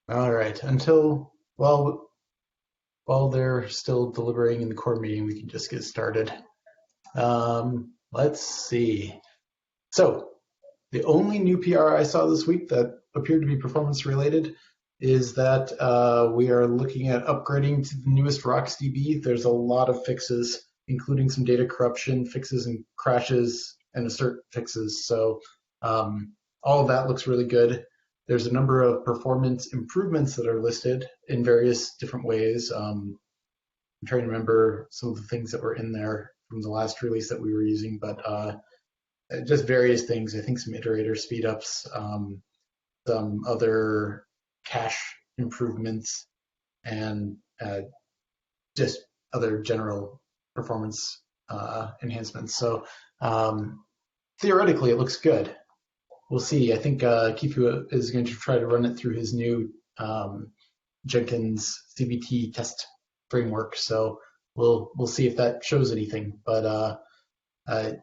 All right. While they're still deliberating in the core meeting, we can just get started. Let's see. So the only new PR I saw this week that appeared to be performance related is that we are looking at upgrading to the newest RocksDB. There's a lot of fixes, including some data corruption fixes and crashes and assert fixes. So all of that looks really good. There's a number of performance improvements that are listed in various different ways. I'm trying to remember some of the things that were in there from the last release that we were using, but just various things. I think some iterator speedups, some other cache improvements, and just other general performance enhancements. So theoretically, it looks good. We'll see. I think Kifu is going to try to run it through his new Jenkins CBT test framework. So we'll see if that shows anything. But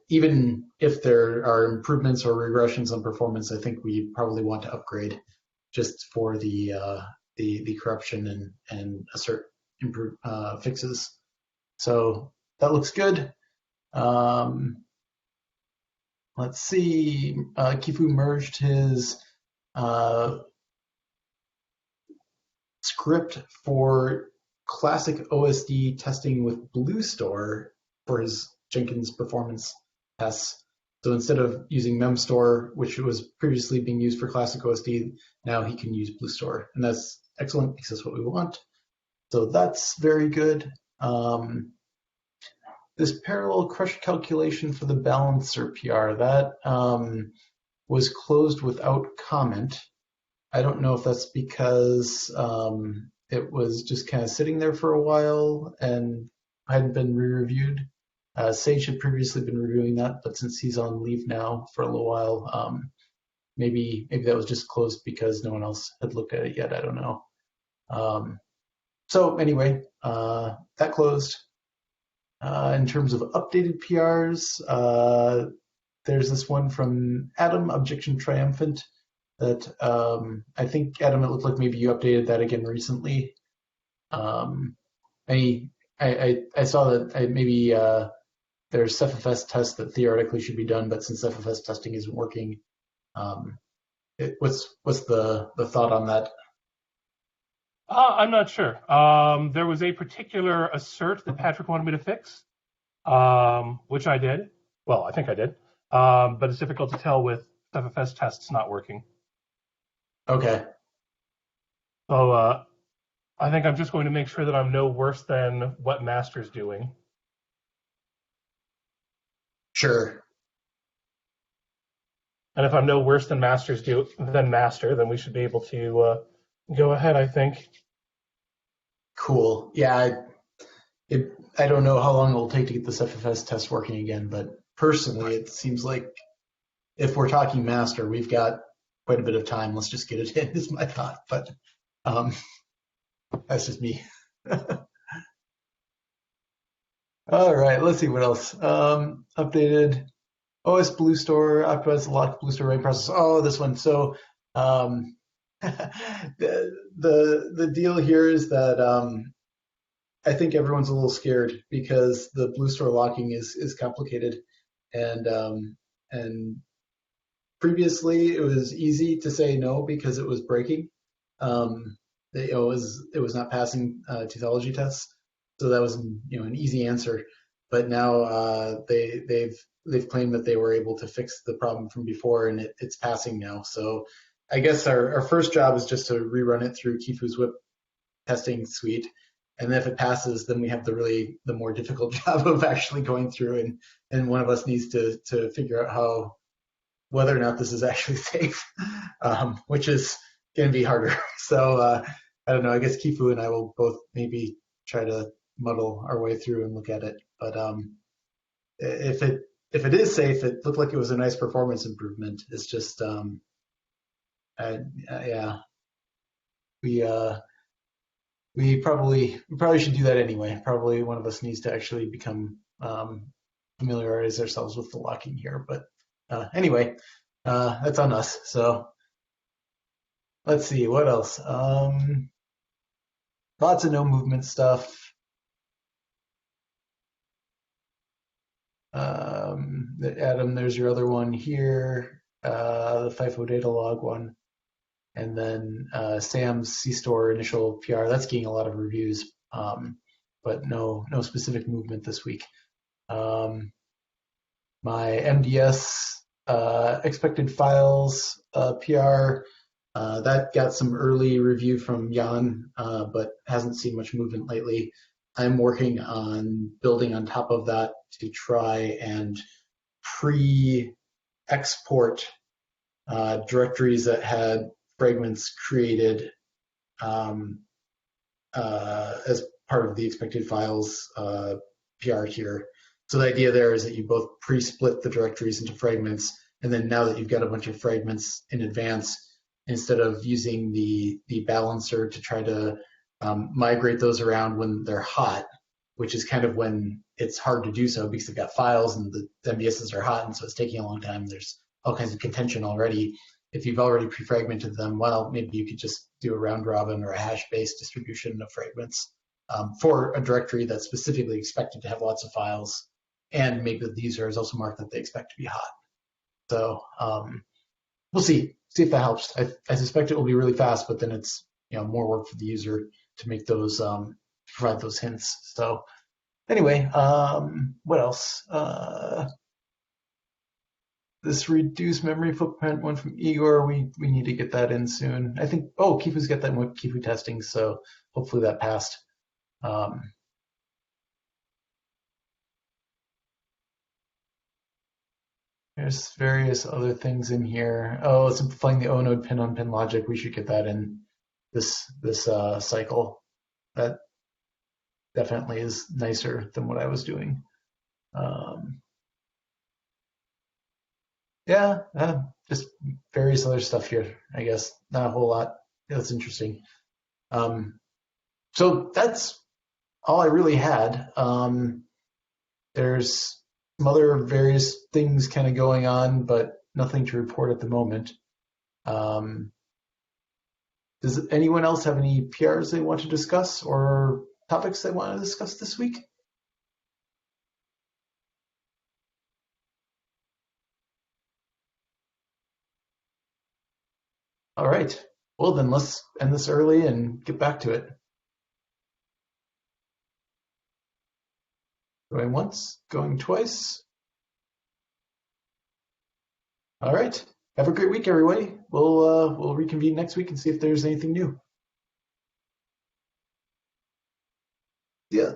even if there are improvements or regressions on performance, I think we probably want to upgrade just for the corruption and assert improve fixes. So that looks good. Let's see. Kifu merged his script for classic OSD testing with BlueStore for his Jenkins performance tests. So instead of using MemStore, which was previously being used for classic OSD, now he can use BlueStore, and that's excellent because that's what we want. So that's very good. This parallel crush calculation for the balancer PR, that was closed without comment. I don't know if that's because it was just kind of sitting there for a while and hadn't been re-reviewed. Sage had previously been reviewing that, but since he's on leave now for a little while, maybe that was just closed because no one else had looked at it yet. I don't know. So anyway, that closed. In terms of updated PRs, there's this one from Adam, Objection Triumphant, that I think, Adam, it looked like maybe you updated that again recently. I saw that maybe there's CephFS tests that theoretically should be done, but since CephFS testing isn't working, what's the thought on that? I'm not sure. There was a particular assert that Patrick wanted me to fix, which I did. Well, I think I did. But it's difficult to tell with FFS tests not working. Okay. So I think I'm just going to make sure that I'm no worse than what Master's doing. Sure. And if I'm no worse than Master, then we should be able to go ahead, I think. Cool. Yeah, I don't know how long it will take to get this FFS test working again, but personally, it seems like if we're talking master, we've got quite a bit of time. Let's just get it in, is my thought. But that's just me. All right, let's see what else. Updated OS BlueStore, optimized the locked BlueStore writing process. Oh, this one. So the deal here is that I think everyone's a little scared because the BlueStore locking is complicated, and previously it was easy to say no because it was breaking. It was not passing tethology tests, so that was an easy answer. But now they've claimed that they were able to fix the problem from before, and it's passing now. So I guess our first job is just to rerun it through Kifu's whip testing suite. And then if it passes, then we have the more difficult job of actually going through, and one of us needs to figure out whether or not this is actually safe, which is going to be harder. So I don't know. I guess Kifu and I will both maybe try to muddle our way through and look at it. But if it is safe, it looked like it was a nice performance improvement. It's just yeah, we probably should do that anyway. Probably one of us needs to actually become familiarize ourselves with the locking here. But anyway, that's on us. So Let's see, what else? Lots of no movement stuff. Adam, there's your other one here, the FIFO data log one. And then Sam's C-Store initial PR, that's getting a lot of reviews, but no specific movement this week. My MDS expected files PR, that got some early review from Jan, but hasn't seen much movement lately. I'm working on building on top of that to try and pre-export directories that had fragments created um, as part of the expected files PR here. So the idea there is that you both pre-split the directories into fragments, and then now that you've got a bunch of fragments in advance, instead of using the balancer to try to migrate those around when they're hot, which is kind of when it's hard to do so because they've got files and the MDSs are hot, and so it's taking a long time. There's all kinds of contention already. If you've already pre-fragmented them, well, maybe you could just do a round robin or a hash-based distribution of fragments for a directory that's specifically expected to have lots of files, and maybe the user is also marked that they expect to be hot. So we'll see if that helps. I suspect it will be really fast, but then it's more work for the user to make those provide those hints. So anyway, what else? This reduced memory footprint one from Igor, we need to get that in soon. I think, Kifu's got that with Kifu testing, so hopefully that passed. Um, there's various other things in here. Simplifying the O-node pin-on-pin logic. We should get that in this cycle. That definitely is nicer than what I was doing. Um, yeah, just various other stuff here. I guess not a whole lot. That's interesting. So that's all I really had. There's some other various things kind of going on, but nothing to report at the moment. Um, does anyone else have any PRs they want to discuss or topics they want to discuss this week? All right. Well, then let's end this early and get back to it. Going once, going twice. All right. Have a great week, everybody. We'll reconvene next week and see if there's anything new. Yeah.